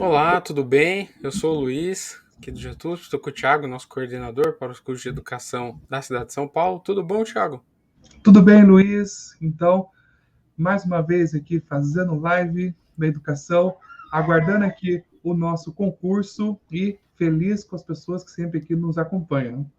Olá, tudo bem? Eu sou o Luiz, aqui do Getúlio. Estou com o Thiago, nosso coordenador para os cursos de educação da cidade de São Paulo. Tudo bom, Thiago? Tudo bem, Luiz? Então, mais uma vez aqui fazendo live da educação, aguardando aqui o nosso concurso e feliz com as pessoas que sempre aqui nos acompanham.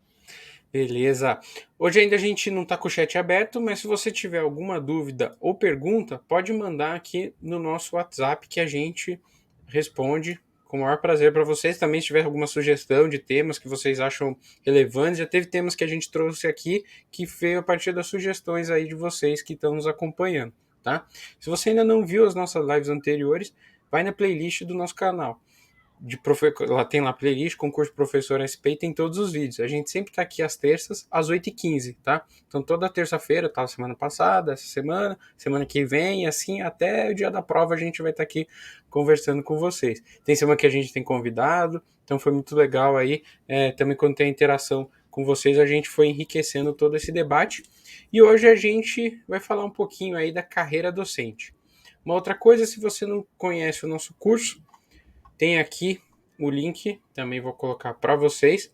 Beleza. Hoje ainda a gente não está com o chat aberto, mas se você tiver alguma dúvida ou pergunta, pode mandar aqui no nosso WhatsApp que a gente responde com o maior prazer para vocês. Também se tiver alguma sugestão de temas que vocês acham relevantes, já teve temas que a gente trouxe aqui que veio a partir das sugestões aí de vocês que estão nos acompanhando, tá? Se você ainda não viu as nossas lives anteriores, vai na playlist do nosso canal lá tem lá playlist, concurso professor SP e tem todos os vídeos. A gente sempre tá aqui às terças, às 8h15, tá? Então toda terça-feira, tá? Semana passada, essa semana, semana que vem, assim, até o dia da prova a gente vai estar aqui conversando com vocês. Tem semana que a gente tem convidado, então foi muito legal aí. Também quando tem interação com vocês, a gente foi enriquecendo todo esse debate. E hoje a gente vai falar um pouquinho aí da carreira docente. Uma outra coisa, se você não conhece o nosso curso, tem aqui o link, também vou colocar para vocês.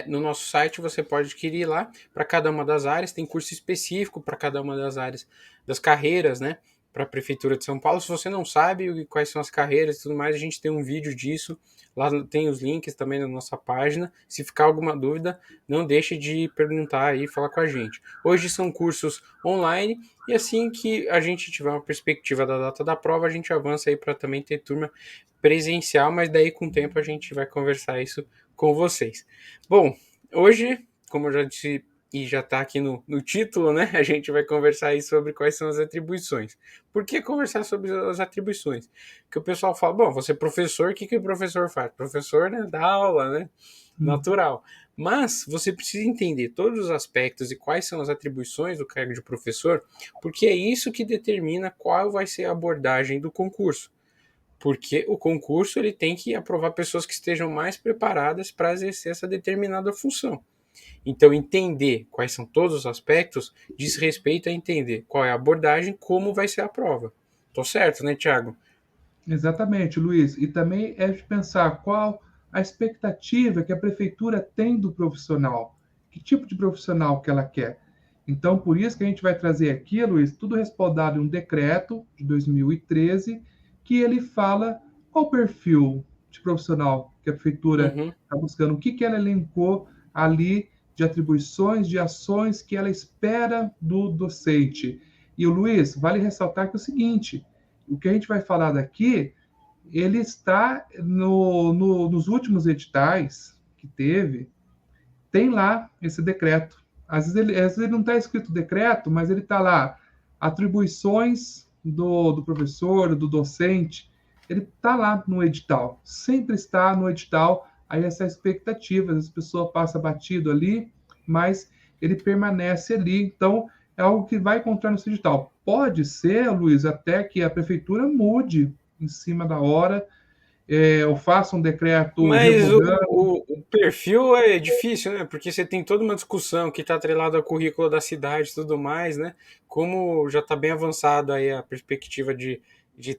No nosso site você pode adquirir lá para cada uma das áreas, tem curso específico para cada uma das áreas das carreiras, né? Para a Prefeitura de São Paulo. Se você não sabe quais são as carreiras e tudo mais, a gente tem um vídeo disso. Lá tem os links também na nossa página. Se ficar alguma dúvida, não deixe de perguntar aí e falar com a gente. Hoje são cursos online e assim que a gente tiver uma perspectiva da data da prova, a gente avança aí para também ter turma presencial, mas daí com o tempo a gente vai conversar isso com vocês. Bom, hoje, como eu já disse e já está aqui no título, né? A gente vai conversar aí sobre quais são as atribuições. Por que conversar sobre as atribuições? Porque o pessoal fala, bom, você é professor, o que o professor faz? O professor, né, dá aula, né? Natural. Mas você precisa entender todos os aspectos e quais são as atribuições do cargo de professor, porque é isso que determina qual vai ser a abordagem do concurso, porque o concurso ele tem que aprovar pessoas que estejam mais preparadas para exercer essa determinada função. Então, entender quais são todos os aspectos diz respeito a entender qual é a abordagem, como vai ser a prova. Tô certo, né, Thiago? Exatamente, Luiz. E também é de pensar qual a expectativa que a prefeitura tem do profissional. Que tipo de profissional que ela quer? Então, por isso que a gente vai trazer aqui, Luiz, tudo respaldado em um decreto de 2013, que ele fala qual o perfil de profissional que a prefeitura Uhum. está buscando, o que, que ela elencou ali de atribuições, de ações que ela espera do docente. E o Luiz, vale ressaltar que é o seguinte: o que a gente vai falar daqui, ele está nos últimos editais que teve, tem lá esse decreto. Às vezes ele não está escrito decreto, mas ele está lá, atribuições do professor, do docente, ele está lá no edital, sempre está no edital, aí essa expectativa, as pessoas passam batido ali, mas ele permanece ali, então é algo que vai encontrar no seu edital. Pode ser, Luiz, até que a prefeitura mude em cima da hora, ou faça um decreto Mas revogando. o perfil é difícil, né? Porque você tem toda uma discussão que está atrelada ao currículo da cidade e tudo mais, né? Como já está bem avançada aí a perspectiva de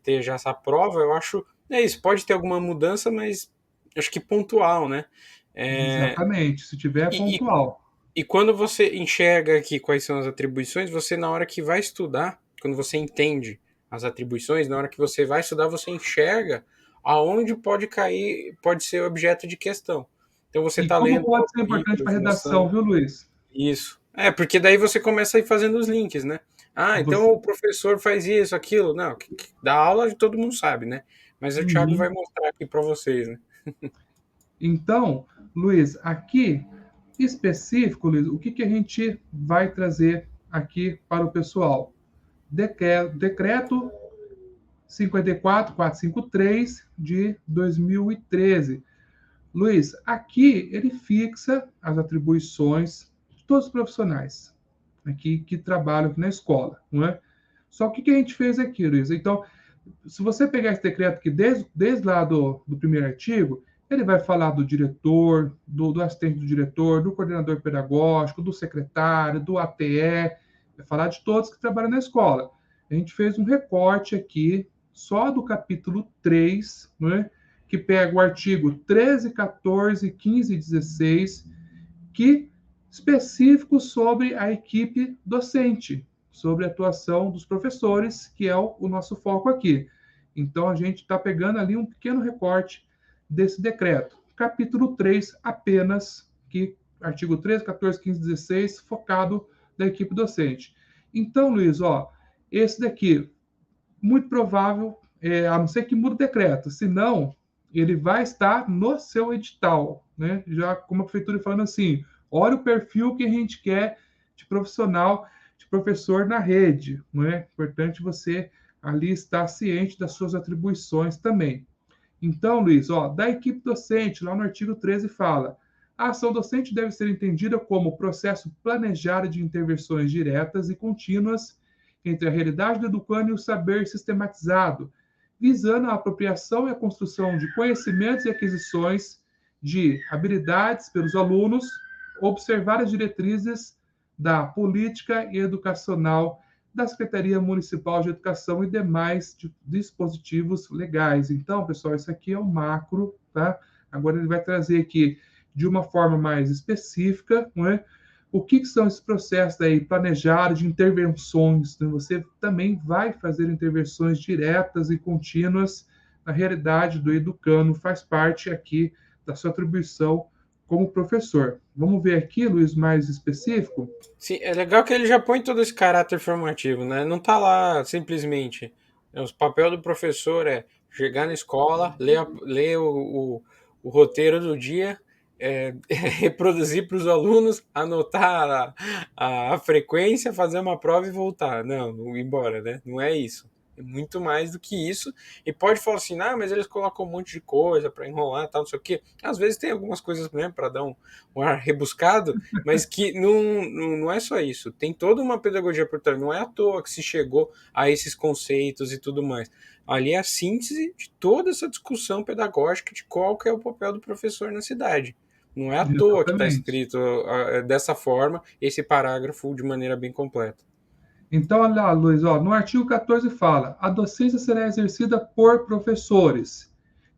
ter já essa prova, eu acho. É isso, pode ter alguma mudança, mas acho que pontual, né? É, Exatamente, se tiver e, e, pontual. e quando você enxerga aqui quais são as atribuições, você, na hora que vai estudar, quando você entende as atribuições, na hora que você vai estudar, você enxerga aonde pode cair, pode ser objeto de questão. Então você E está como lendo lá pode o ser importante currículo para a de redação, mostrando viu, Luiz? isso. Porque daí você começa a ir fazendo os links, né? Ah, então Você... o professor faz isso, aquilo. Não, da aula todo mundo sabe, né? Mas o Thiago vai Uhum. mostrar aqui para vocês, né? Então, Luiz, aqui específico, Luiz, o que, que a gente vai trazer aqui para o pessoal? Decreto 54453 de 2013. Luiz, aqui ele fixa as atribuições de todos os profissionais aqui que trabalham aqui na escola, não é? Só que o que a gente fez aqui, Luiz? Então, se você pegar esse decreto aqui, desde lá do primeiro artigo, ele vai falar do diretor, do assistente do diretor, do coordenador pedagógico, do secretário, do ATE, vai falar de todos que trabalham na escola. A gente fez um recorte aqui só do capítulo 3, né, que pega o artigo 13, 14, 15 e 16, que específicos sobre a equipe docente, sobre a atuação dos professores, que é o nosso foco aqui. Então, a gente está pegando ali um pequeno recorte desse decreto. Capítulo 3, apenas, que artigo 13, 14, 15, 16, focado da equipe docente. Então, Luiz, ó, esse daqui, muito provável, a não ser que mude o decreto, senão ele vai estar no seu edital, né? Já como a prefeitura falando assim, olha o perfil que a gente quer de profissional, de professor na rede, não é? Importante você ali estar ciente das suas atribuições também. Então, Luiz, ó, da equipe docente, lá no artigo 13 fala: a ação docente deve ser entendida como processo planejado de intervenções diretas e contínuas entre a realidade do educando e o saber sistematizado, visando a apropriação e a construção de conhecimentos e aquisições de habilidades pelos alunos, observar as diretrizes da política e educacional da Secretaria Municipal de Educação e demais dispositivos legais. Então, pessoal, isso aqui é o macro, tá? Agora ele vai trazer aqui de uma forma mais específica, não é? O que são esses processos aí planejados de intervenções? Né? Você também vai fazer intervenções diretas e contínuas na realidade do educando, faz parte aqui da sua atribuição como professor. Vamos ver aqui, Luiz, mais específico? Sim, é legal que ele já põe todo esse caráter formativo, né? Não tá lá simplesmente. O papel do professor é chegar na escola, ler o roteiro do dia, reproduzir para os alunos, anotar a frequência, fazer uma prova e voltar. Não ir embora, né? Não é isso. É muito mais do que isso. E pode falar assim, ah, mas eles colocam um monte de coisa para enrolar, tal, não sei o quê. Às vezes tem algumas coisas, né, para dar um ar rebuscado, mas que não é só isso. Tem toda uma pedagogia por trás. Não é à toa que se chegou a esses conceitos e tudo mais. Ali é a síntese de toda essa discussão pedagógica de qual que é o papel do professor na cidade. Não é à toa que está Exatamente. escrito dessa forma esse parágrafo de maneira bem completa. Então, olha lá, Luiz, ó, no artigo 14 fala: a docência será exercida por professores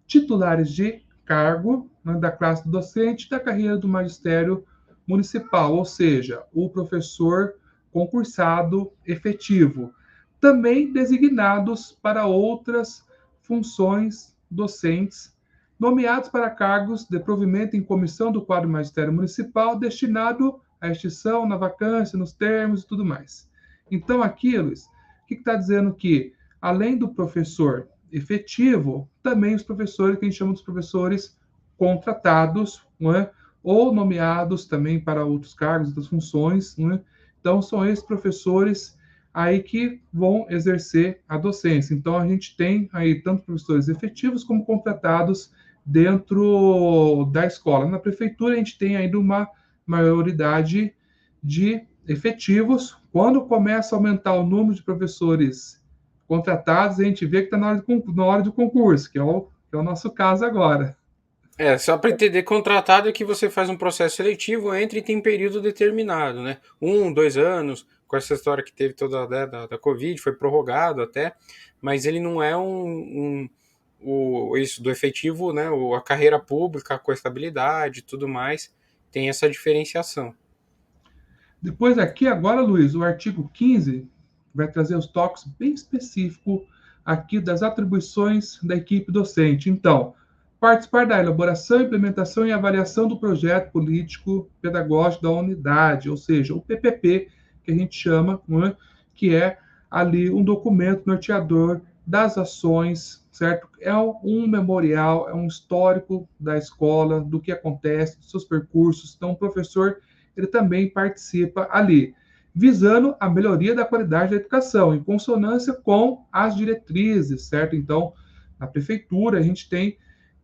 titulares de cargo, né, da classe docente da carreira do magistério municipal, ou seja, o professor concursado efetivo, também designados para outras funções docentes, nomeados para cargos de provimento em comissão do quadro magistério municipal, destinado à extinção, na vacância, nos termos e tudo mais. Então, aqui, Luiz, o que está dizendo que, além do professor efetivo, também os professores que a gente chama de professores contratados, não é? Ou nomeados também para outros cargos, outras funções. Não é? Então, são esses professores aí que vão exercer a docência. Então, a gente tem aí tanto professores efetivos como contratados dentro da escola. Na prefeitura, a gente tem ainda uma maioridade de efetivos. Quando começa a aumentar o número de professores contratados, a gente vê que está na hora do concurso, que é o nosso caso agora. Só para entender, contratado é que você faz um processo seletivo, entra e tem período determinado, né? 2 anos, com essa história que teve toda da Covid, foi prorrogado até, mas ele não é isso do efetivo, né? A carreira pública com a estabilidade e tudo mais, tem essa diferenciação. Depois aqui agora, Luiz, o artigo 15 vai trazer os toques bem específicos aqui das atribuições da equipe docente. Então, participar da elaboração, implementação e avaliação do projeto político pedagógico da unidade, ou seja, o PPP, que a gente chama, né, que é ali um documento norteador das ações, certo? É um memorial, é um histórico da escola, do que acontece, dos seus percursos. Então, o professor ele também participa ali, visando a melhoria da qualidade da educação, em consonância com as diretrizes, certo? Então, na prefeitura, a gente tem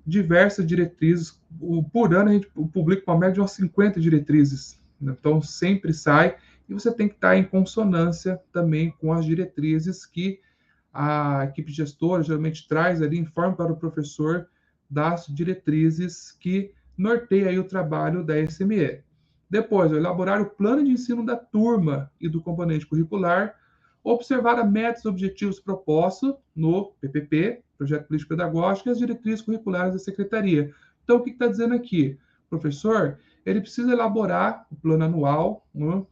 diversas diretrizes. Por ano, a gente publica uma média de umas 50 diretrizes. Então, sempre sai. E você tem que estar em consonância também com as diretrizes que a equipe gestora geralmente traz ali, informa para o professor das diretrizes que norteia aí o trabalho da SME. Depois, elaborar o plano de ensino da turma e do componente curricular, observar a metas e objetivos propostos no PPP, Projeto Político Pedagógico, e as diretrizes curriculares da Secretaria. Então, o que está dizendo aqui? O professor, ele precisa elaborar o plano anual,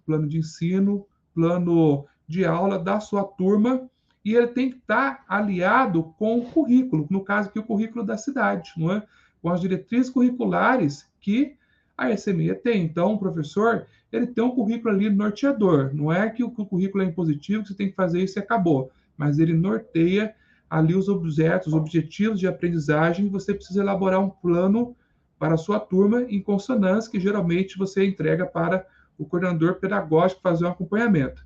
plano de ensino, plano de aula da sua turma, e ele tem que estar aliado com o currículo, no caso aqui o currículo da cidade, não é? Com as diretrizes curriculares que a SME tem. Então, o professor, ele tem um currículo ali norteador. Não é que o currículo é impositivo, que você tem que fazer isso e acabou. Mas ele norteia ali os objetos, os objetivos de aprendizagem, e você precisa elaborar um plano para a sua turma em consonância, que geralmente você entrega para o coordenador pedagógico fazer um acompanhamento.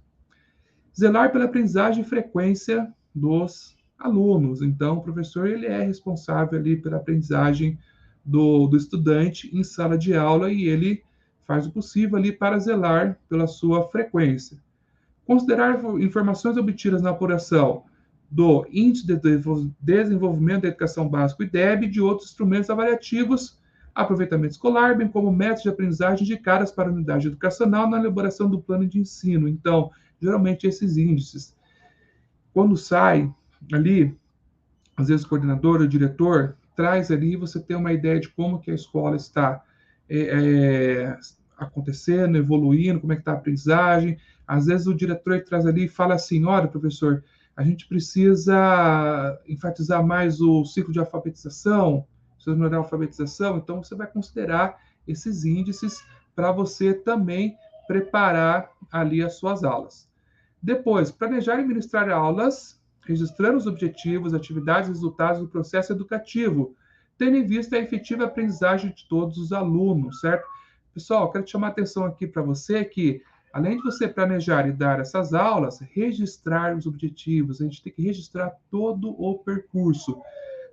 Zelar pela aprendizagem e frequência dos alunos. Então, o professor ele é responsável ali pela aprendizagem do estudante em sala de aula e ele faz o possível ali para zelar pela sua frequência. Considerar informações obtidas na apuração do Índice de Desenvolvimento da Educação Básica, IDEB, e de outros instrumentos avaliativos, aproveitamento escolar, bem como métodos de aprendizagem indicadas para a unidade educacional na elaboração do plano de ensino. Então, geralmente esses índices, quando sai ali, às vezes o coordenador, o diretor, traz ali, você tem uma ideia de como que a escola está acontecendo, evoluindo, como é que está a aprendizagem. Às vezes o diretor traz ali e fala assim, olha, professor, a gente precisa enfatizar mais o ciclo de alfabetização, precisa melhorar a alfabetização, então você vai considerar esses índices para você também preparar ali as suas aulas. Depois, planejar e ministrar aulas, registrando os objetivos, atividades e resultados do processo educativo, tendo em vista a efetiva aprendizagem de todos os alunos, certo? Pessoal, quero chamar a atenção aqui para você que, além de você planejar e dar essas aulas, registrar os objetivos, a gente tem que registrar todo o percurso.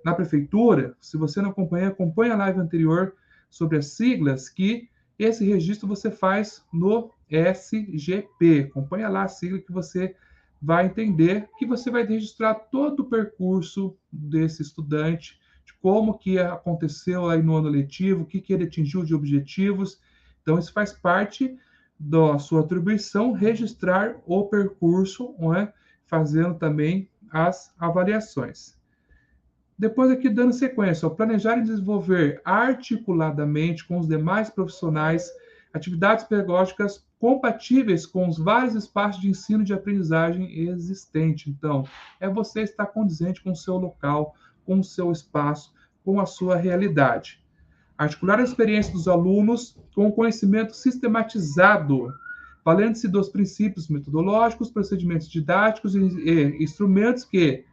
Na prefeitura, se você não acompanha, acompanhe a live anterior sobre as siglas, que esse registro você faz no SGP. Acompanha lá a sigla que você vai entender que você vai registrar todo o percurso desse estudante, de como que aconteceu aí no ano letivo, o que ele atingiu de objetivos. Então, isso faz parte da sua atribuição, registrar o percurso, não é? Fazendo também as avaliações. Depois aqui dando sequência, planejar e desenvolver articuladamente com os demais profissionais atividades pedagógicas compatíveis com os vários espaços de ensino e de aprendizagem existentes. Então, é você estar condizente com o seu local, com o seu espaço, com a sua realidade. Articular a experiência dos alunos com o conhecimento sistematizado, valendo-se dos princípios metodológicos, procedimentos didáticos e instrumentos que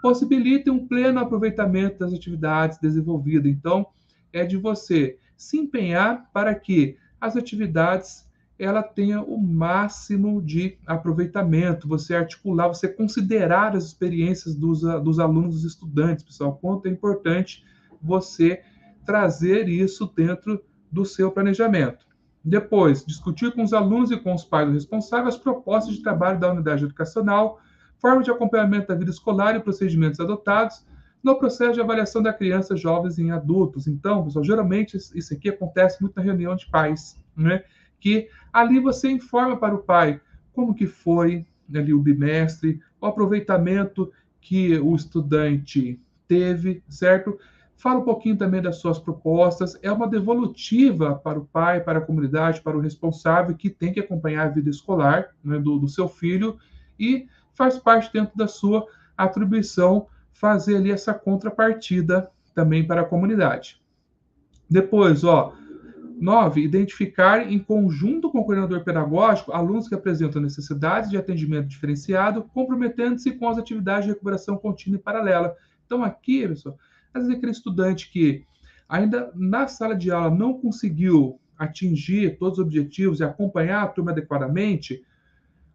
possibilitem um pleno aproveitamento das atividades desenvolvidas. Então, é de você se empenhar para que as atividades ela tenha o máximo de aproveitamento, você articular, você considerar as experiências dos alunos, dos estudantes, pessoal, quanto é importante você trazer isso dentro do seu planejamento. Depois, discutir com os alunos e com os pais responsáveis as propostas de trabalho da unidade educacional, forma de acompanhamento da vida escolar e procedimentos adotados no processo de avaliação da criança, jovens e adultos. Então, pessoal, geralmente isso aqui acontece muito na reunião de pais, né? Que ali você informa para o pai como que foi ali o bimestre, o aproveitamento que o estudante teve, certo? Fala um pouquinho também das suas propostas. É uma devolutiva para o pai, para a comunidade, para o responsável que tem que acompanhar a vida escolar, né, do seu filho e faz parte dentro da sua atribuição fazer ali essa contrapartida também para a comunidade. Depois, 9, identificar em conjunto com o coordenador pedagógico alunos que apresentam necessidades de atendimento diferenciado, comprometendo-se com as atividades de recuperação contínua e paralela. Então, aqui, pessoal, às vezes aquele estudante que ainda na sala de aula não conseguiu atingir todos os objetivos e acompanhar a turma adequadamente,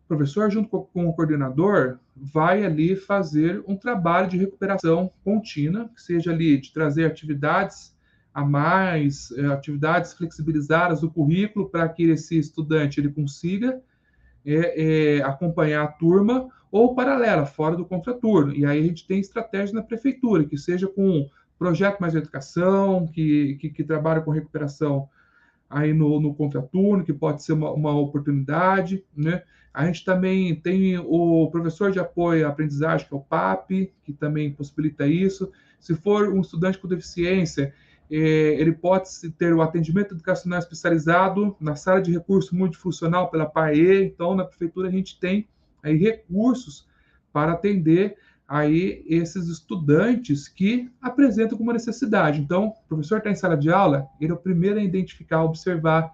o professor, junto com o coordenador, vai ali fazer um trabalho de recuperação contínua, que seja ali de trazer atividades a mais, atividades flexibilizadas do currículo para que esse estudante ele consiga acompanhar a turma, ou paralela, fora do contraturno. E aí a gente tem estratégia na prefeitura, que seja com projeto Mais Educação, que trabalha com recuperação aí no contraturno, que pode ser uma oportunidade, né? A gente também tem o professor de apoio à aprendizagem, que é o PAP, que também possibilita isso. Se for um estudante com deficiência, ele pode ter o atendimento educacional especializado na sala de recurso multifuncional pela PAE. Então, na prefeitura, a gente tem aí recursos para atender aí esses estudantes que apresentam uma necessidade. Então, o professor está em sala de aula, ele é o primeiro a identificar, observar,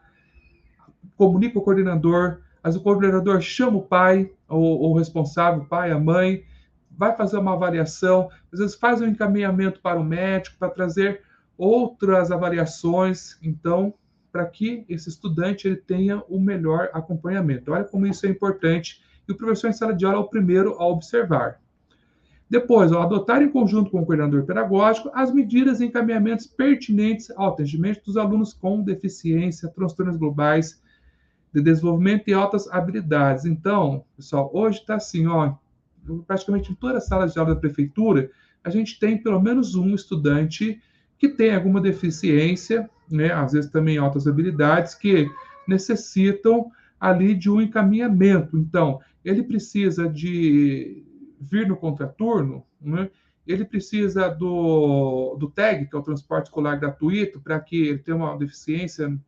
comunica com o coordenador, mas o coordenador chama o pai, o responsável, o pai, a mãe, vai fazer uma avaliação, às vezes faz um encaminhamento para o médico, para trazer outras avaliações, então, para que esse estudante ele tenha o melhor acompanhamento. Olha como isso é importante, e o professor em sala de aula é o primeiro a observar. Depois, adotar em conjunto com o coordenador pedagógico as medidas e encaminhamentos pertinentes ao atendimento dos alunos com deficiência, transtornos globais de desenvolvimento e altas habilidades. Então, pessoal, hoje está assim, ó, praticamente em todas as salas de aula da prefeitura, a gente tem pelo menos um estudante que tem alguma deficiência, né, às vezes também altas habilidades, que necessitam ali de um encaminhamento. Então, ele precisa de vir no contraturno, né? Ele precisa do TAG, que é o transporte escolar gratuito, para que ele tenha uma deficiência,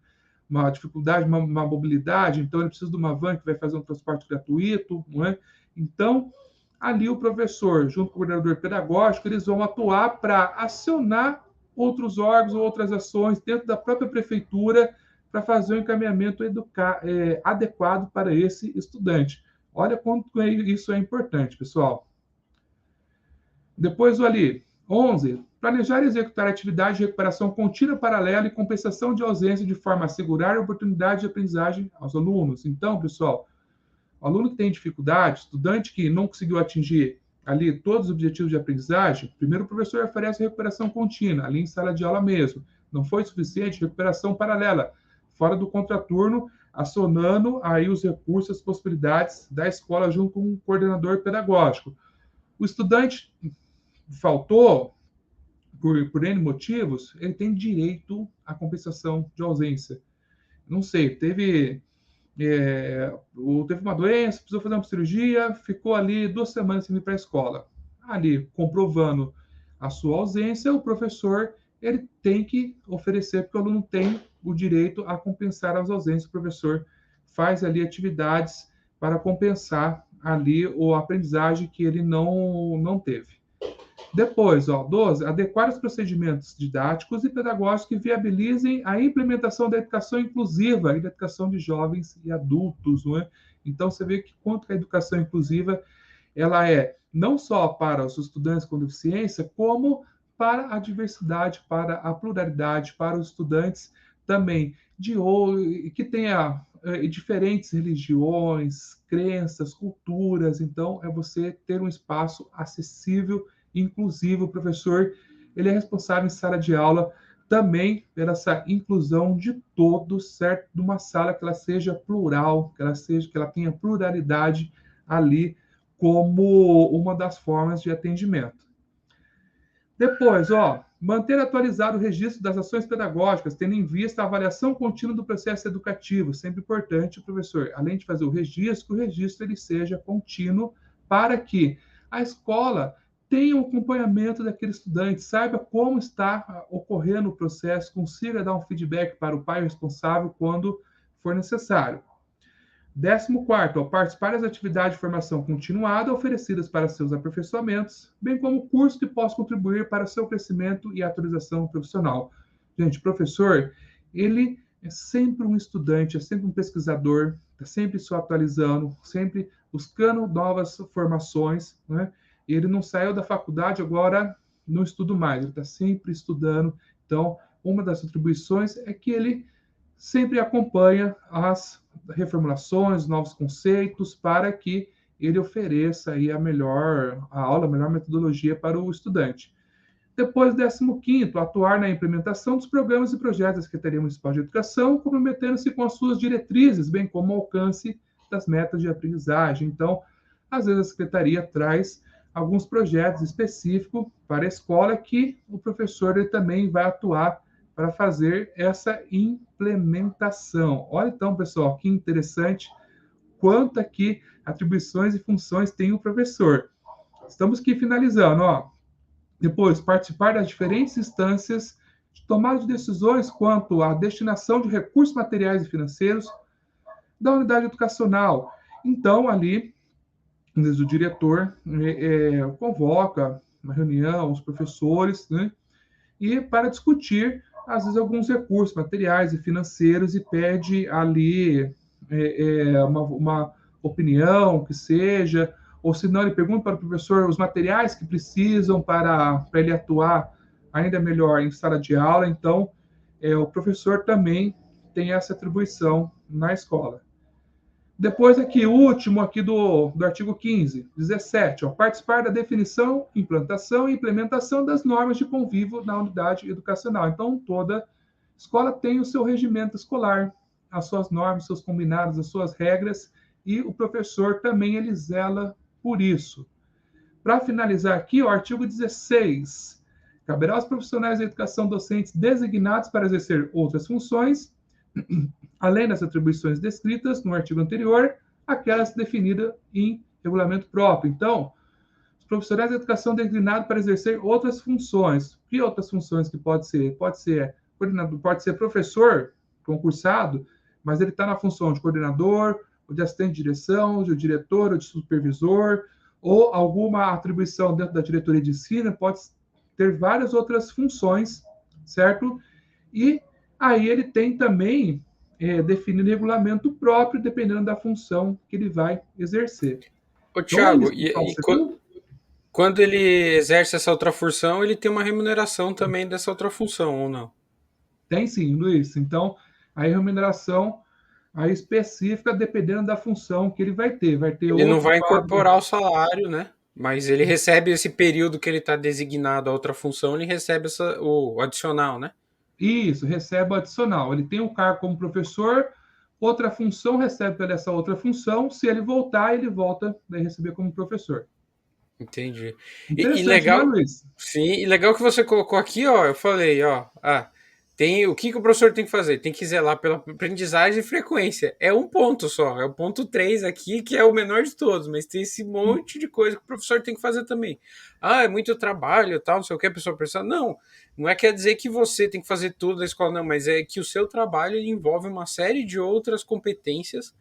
uma dificuldade, uma mobilidade, então ele precisa de uma van que vai fazer um transporte gratuito, não é? Então, ali o professor, junto com o coordenador pedagógico, eles vão atuar para acionar outros órgãos ou outras ações dentro da própria prefeitura para fazer um encaminhamento adequado para esse estudante. Olha quanto isso é importante, pessoal. Depois, ali, 11. Planejar e executar atividade de recuperação contínua paralela e compensação de ausência de forma a assegurar a oportunidade de aprendizagem aos alunos. Então, pessoal, o aluno que tem dificuldade, estudante que não conseguiu atingir ali todos os objetivos de aprendizagem, primeiro o professor oferece recuperação contínua, ali em sala de aula mesmo. Não foi suficiente, recuperação paralela, fora do contraturno, acionando aí os recursos, as possibilidades da escola junto com o coordenador pedagógico. O estudante faltou, por N motivos, ele tem direito à compensação de ausência. Não sei, teve uma doença, precisou fazer uma cirurgia, ficou ali 2 semanas sem ir para a escola. Ali, comprovando a sua ausência, o professor ele tem que oferecer, porque o aluno tem o direito a compensar as ausências. O professor faz ali atividades para compensar ali a aprendizagem que ele não teve. Depois, 12, adequar os procedimentos didáticos e pedagógicos que viabilizem a implementação da educação inclusiva e da educação de jovens e adultos, não é? Então, você vê que quanto a educação inclusiva, ela é não só para os estudantes com deficiência, como para a diversidade, para a pluralidade, para os estudantes também que tenha diferentes religiões, crenças, culturas. Então, é você ter um espaço acessível, inclusivo. O professor ele é responsável em sala de aula também pela essa inclusão de todos, certo? Numa sala que ela seja plural, que ela tenha pluralidade ali como uma das formas de atendimento. Depois, manter atualizado o registro das ações pedagógicas, tendo em vista a avaliação contínua do processo educativo. Sempre importante, professor, além de fazer o registro, que o registro ele seja contínuo para que a escola tenha o acompanhamento daquele estudante, saiba como está ocorrendo o processo, consiga dar um feedback para o pai responsável quando for necessário. 14º, participar das atividades de formação continuada oferecidas para seus aperfeiçoamentos, bem como cursos que possam contribuir para seu crescimento e atualização profissional. Gente, professor, ele é sempre um estudante, é sempre um pesquisador, está sempre se atualizando, sempre buscando novas formações, né? Ele não saiu da faculdade, agora não estuda mais, ele está sempre estudando. Então, uma das atribuições é que ele sempre acompanha as reformulações, novos conceitos, para que ele ofereça aí a aula, a melhor metodologia para o estudante. Depois, 15º, atuar na implementação dos programas e projetos da Secretaria Municipal de Educação, comprometendo-se com as suas diretrizes, bem como o alcance das metas de aprendizagem. Então, às vezes a Secretaria traz alguns projetos específicos para a escola que o professor ele também vai atuar para fazer essa implementação. Olha então, pessoal, que interessante quanto aqui atribuições e funções tem o professor. Estamos aqui finalizando, ó. Depois, participar das diferentes instâncias de tomada de decisões quanto à destinação de recursos materiais e financeiros da unidade educacional. Então, ali, o diretor convoca uma reunião, os professores, né, e para discutir, às vezes, alguns recursos materiais e financeiros e pede ali uma opinião que seja, ou se não, ele pergunta para o professor os materiais que precisam para ele atuar ainda melhor em sala de aula. Então, o professor também tem essa atribuição na escola. Depois aqui, o último aqui do artigo 15, 17, ó, participar da definição, implantação e implementação das normas de convívio na unidade educacional. Então, toda escola tem o seu regimento escolar, as suas normas, seus combinados, as suas regras, e o professor também ele zela por isso. Para finalizar aqui, o artigo 16, caberá aos profissionais da educação docentes designados para exercer outras funções, além das atribuições descritas no artigo anterior, aquelas definidas em regulamento próprio. Então, os profissionais de educação designados para exercer outras funções. Que outras funções que pode ser? Pode ser coordenador, pode ser professor concursado, mas ele está na função de coordenador, ou de assistente de direção, de diretor, ou de supervisor, ou alguma atribuição dentro da diretoria de ensino, pode ter várias outras funções, certo? E aí ele tem também definido regulamento próprio, dependendo da função que ele vai exercer. Ô, Então é Thiago, isso, pessoal. Você quando ele exerce essa outra função, ele tem uma remuneração também dessa outra função, ou não? tem sim, Luiz. Então, a remuneração aí específica, dependendo da função que ele vai ter. Vai ter Ele não outro vai quadro. incorporar o salário, né? Mas ele recebe esse período que ele está designado a outra função, ele recebe o adicional, né? Isso, recebe o adicional. Ele tem um cargo como professor, outra função recebe pela essa outra função. Se ele voltar, ele volta a receber como professor. Entendi. E Interessante, não é, legal, Luiz? sim, e legal que você colocou aqui, ó, eu falei, ó, tem o que que o professor tem que fazer? Tem que zelar pela aprendizagem e frequência. É um ponto só, é o ponto 3 aqui, que é o menor de todos, mas tem esse monte de coisa que o professor tem que fazer também. Ah, é muito trabalho, tal, não sei o que, a pessoa pensa, não, não é quer dizer que você tem que fazer tudo na escola, não, mas é que o seu trabalho envolve uma série de outras competências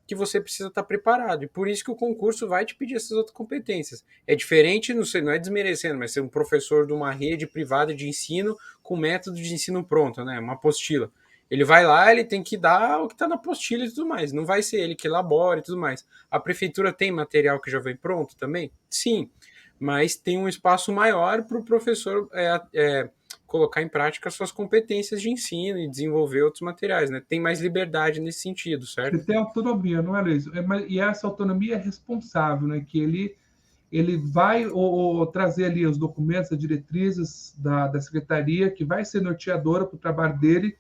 que você precisa estar preparado. E por isso que o concurso vai te pedir essas outras competências. É diferente, não sei, não é desmerecendo, mas ser um professor de uma rede privada de ensino com método de ensino pronto, né? Uma apostila. Ele vai lá, ele tem que dar o que está na apostila e tudo mais. Não vai ser ele que elabora e tudo mais. A prefeitura tem material que já vem pronto também? Sim. Mas tem um espaço maior para o professor colocar em prática suas competências de ensino e desenvolver outros materiais, né? Tem mais liberdade nesse sentido, Você certo? tem autonomia, não é, Luiz? E essa autonomia é responsável, né? Que ele vai trazer ali os documentos, as diretrizes da secretaria, que vai ser norteadora para o trabalho dele,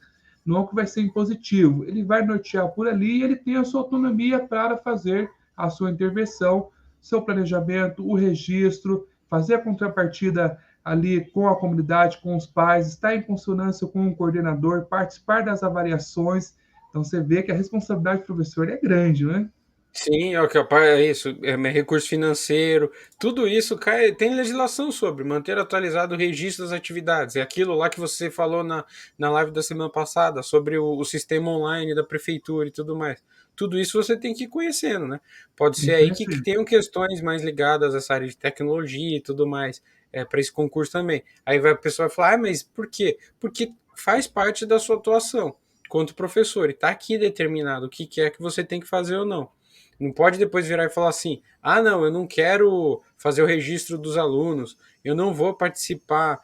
não que vai ser impositivo. Ele vai nortear por ali e ele tem a sua autonomia para fazer a sua intervenção, seu planejamento, o registro, fazer a contrapartida ali com a comunidade, com os pais, estar em consonância com o coordenador, participar das avaliações. Então você vê que a responsabilidade do professor é grande, né? Sim, é isso, recurso financeiro, tudo isso cai, tem legislação sobre manter atualizado o registro das atividades. É aquilo lá que você falou na live da semana passada, sobre o sistema online da prefeitura e tudo mais. Tudo isso você tem que ir conhecendo, né? Pode Tem ser que aí que conhecer. tenham questões mais ligadas a essa área de tecnologia e tudo mais, para esse concurso também. Aí a pessoa vai falar, mas por quê? Porque faz parte da sua atuação quanto professor, e está aqui determinado o que é que você tem que fazer ou não. Não pode depois virar e falar assim: ah, não, eu não quero fazer o registro dos alunos, eu não vou participar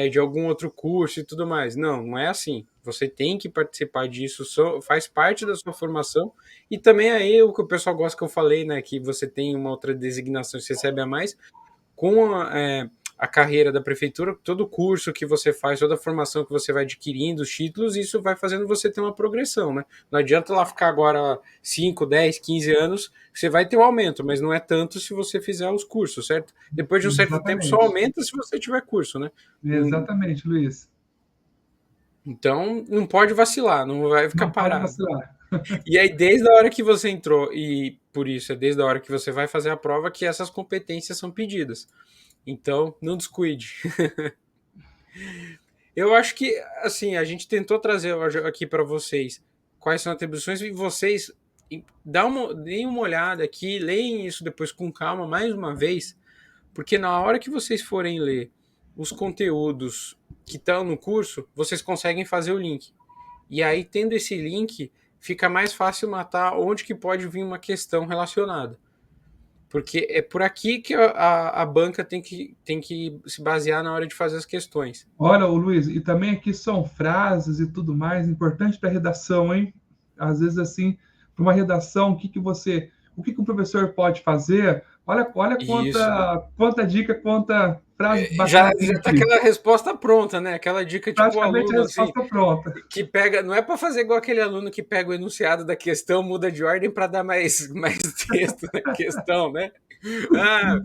de algum outro curso e tudo mais. Não, não é assim. Você tem que participar disso, faz parte da sua formação. E também aí o que o pessoal gosta que eu falei, né? Que você tem uma outra designação, você recebe a mais, com a carreira da prefeitura, todo o curso que você faz, toda a formação que você vai adquirindo, os títulos, isso vai fazendo você ter uma progressão, né? Não adianta lá ficar agora 5, 10, 15 anos, você vai ter um aumento, mas não é tanto se você fizer os cursos, certo? Depois de um certo tempo só Exatamente. aumenta se você tiver curso, né? Exatamente, Luiz. Então, não pode vacilar, não vai ficar Não pode parado. vacilar. E aí, desde a hora que você entrou, e por isso, é desde a hora que você vai fazer a prova que essas competências são pedidas. Então, não descuide. Eu acho que, assim, a gente tentou trazer hoje aqui para vocês quais são as atribuições e vocês deem uma olhada aqui, leem isso depois com calma mais uma vez, porque na hora que vocês forem ler os conteúdos que estão no curso, vocês conseguem fazer o link. E aí, tendo esse link, fica mais fácil matar onde que pode vir uma questão relacionada. Porque é por aqui que a banca tem que se basear na hora de fazer as questões. Olha, o Luiz, e também aqui são frases e tudo mais, importante para a redação, hein? Às vezes, assim, para uma redação, o que o professor pode fazer? Olha Isso. quanta dica, quanta frase bacana tem Já tá aqui. aquela resposta pronta, né? Aquela dica tipo o Praticamente a aluno assim, resposta pronta. que pega, não é para fazer igual aquele aluno que pega o enunciado da questão, muda de ordem para dar mais texto na questão, né? Ah,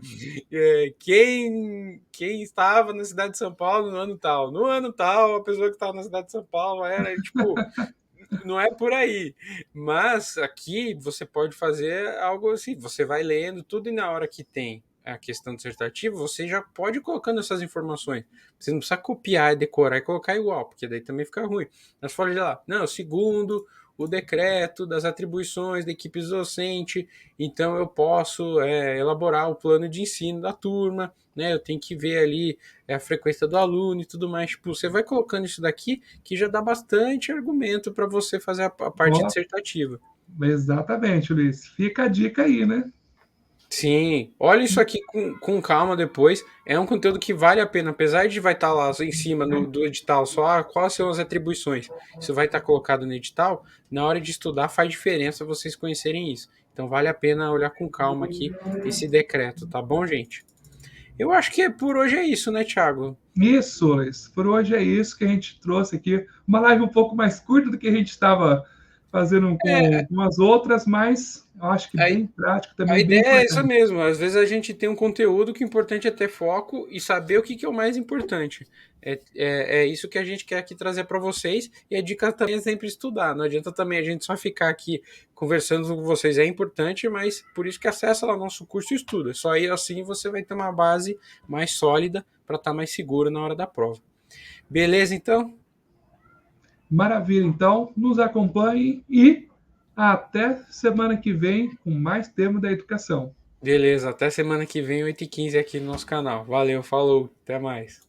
quem estava na cidade de São Paulo no ano tal? No ano tal, a pessoa que estava na cidade de São Paulo era tipo, não é por aí. Mas aqui você pode fazer algo assim, você vai lendo tudo e na hora que tem a questão dissertativa, você já pode ir colocando essas informações. Você não precisa copiar e decorar e colocar igual, porque daí também fica ruim. Mas fala de lá, não, segundo o decreto das atribuições da equipe docente, então eu posso elaborar o plano de ensino da turma, né? Eu tenho que ver ali a frequência do aluno e tudo mais. Tipo, você vai colocando isso daqui que já dá bastante argumento para você fazer a parte Ó, dissertativa. exatamente, Luiz. Fica a dica aí, né? Sim, olha isso aqui com calma depois. É um conteúdo que vale a pena, apesar de vai estar lá em cima do edital só quais são as atribuições. Isso vai estar colocado no edital. Na hora de estudar faz diferença vocês conhecerem isso. Então vale a pena olhar com calma aqui esse decreto, tá bom, gente? Eu acho que por hoje é isso, né, Thiago? Isso, Luiz. Por hoje é isso que a gente trouxe aqui. Uma live um pouco mais curta do que a gente estava fazendo com as outras, mas eu acho que A, bem prático a também, bem ideia é isso importante. mesmo. Às vezes a gente tem um conteúdo que o importante é ter foco e saber o que, que é o mais importante. É isso que a gente quer aqui trazer para vocês. E a dica também é sempre estudar. Não adianta também a gente só ficar aqui conversando com vocês. É importante, mas por isso que acessa lá o nosso curso e estuda. Só aí assim você vai ter uma base mais sólida para estar mais seguro na hora da prova. Beleza, então? Maravilha, então, nos acompanhe e até semana que vem com mais tema da educação. Beleza, até semana que vem, 8h15 aqui no nosso canal. Valeu, falou, até mais.